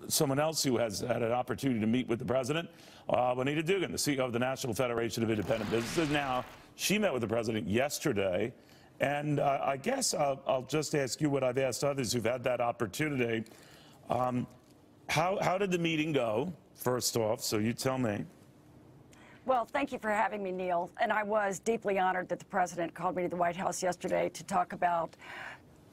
someone else who has had an opportunity to meet with the president, Juanita Duggan, the CEO of the National Federation of Independent Businesses. Now, she met with the president yesterday, and I guess I'll just ask you what I've asked others who've had that opportunity. How did the meeting go, first off? So you tell me. Well, thank you for having me, Neil. And I was deeply honored that the president called me to the White House yesterday to talk about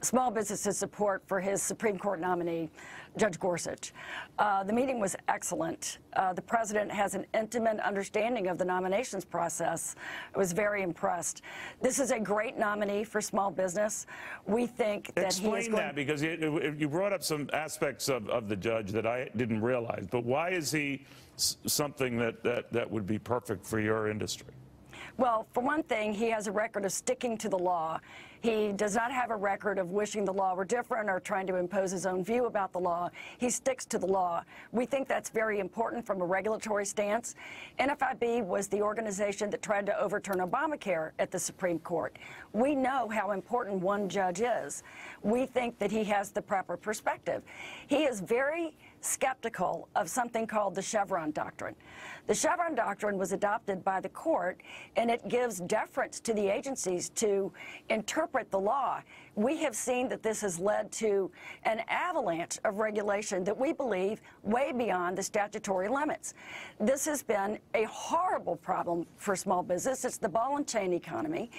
small businesses' support for his Supreme Court nominee, Judge Gorsuch. The meeting was excellent. The president has an intimate understanding of the nominations process. I was very impressed. This is a great nominee for small business. We think that he is going... Explain that, because you brought up some aspects of the judge that I didn't realize. But why is he something that would be perfect for your industry? Well, for one thing, he has a record of sticking to the law. He does not have a record of wishing the law were different or trying to impose his own view about the law. He sticks to the law. We think that's very important from a regulatory stance. NFIB was the organization that tried to overturn Obamacare at the Supreme Court. We know how important one judge is. We think that he has the proper perspective. He is very skeptical of something called the Chevron doctrine. The Chevron doctrine was adopted by the court, and it gives deference to the agencies to interpret the law. We have seen that this has led to an avalanche of regulation that we believe way beyond the statutory limits. This has been a horrible problem for small business. It's the ball and chain economy,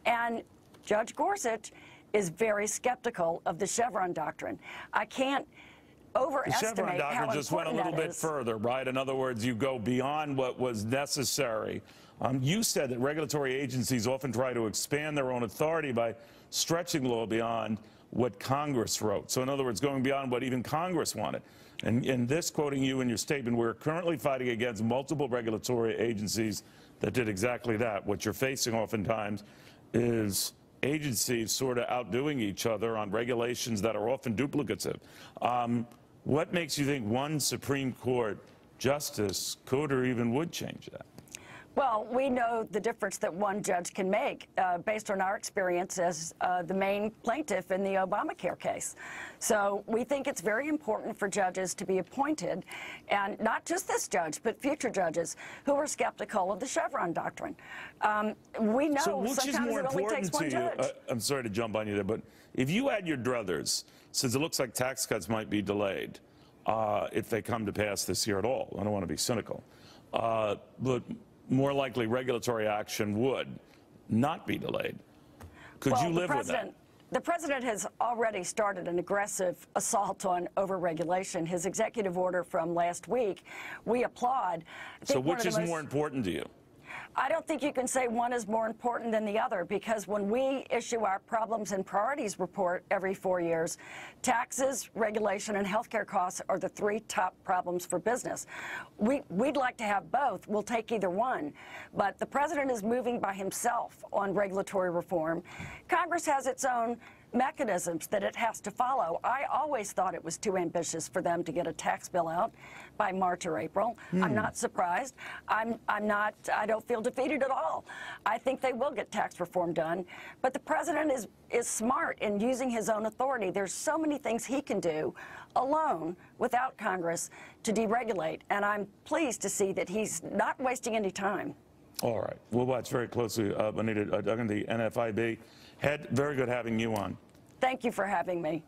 and Judge Gorsuch is very skeptical of the Chevron doctrine. I can't overestimate the Chevron doctrine just went a little bit further, right? In other words, you go beyond what was necessary. You said that regulatory agencies often try to expand their own authority by stretching law beyond what Congress wrote. So in other words, going beyond what even Congress wanted. And in this, quoting you in your statement, we're currently fighting against multiple regulatory agencies that did exactly that. What you're facing oftentimes is agencies sort of outdoing each other on regulations that are often duplicative. What makes you think one Supreme Court justice could or even would change that? Well, we know the difference that one judge can make based on our experience as the main plaintiff in the Obamacare case. So we think it's very important for judges to be appointed, and not just this judge, but future judges who are skeptical of the Chevron doctrine. We know so which sometimes is more it only takes one judge. I'm sorry to jump on you there, but if you had your druthers, since it looks like tax cuts might be delayed if they come to pass this year at all, I don't want to be cynical, but more likely regulatory action would not be delayed. Could you live with that? The president has already started an aggressive assault on overregulation. His executive order from last week, we applaud. So which is more important to you? I don't think you can say one is more important than the other, because when we issue our problems and priorities report every 4 years, taxes, regulation, and healthcare costs are the three top problems for business. We'd like to have both. We'll take either one. But the president is moving by himself on regulatory reform. Congress has its own mechanisms that it has to follow. I always thought it was too ambitious for them to get a tax bill out by March or April. I'm not surprised. I don't feel defeated at all. I think they will get tax reform done. But the president is smart in using his own authority. There's so many things he can do alone without Congress to deregulate. And I'm pleased to see that he's not wasting any time. All right. We'll watch very closely. Juanita Duggan, the NFIB head. Very good having you on. Thank you for having me.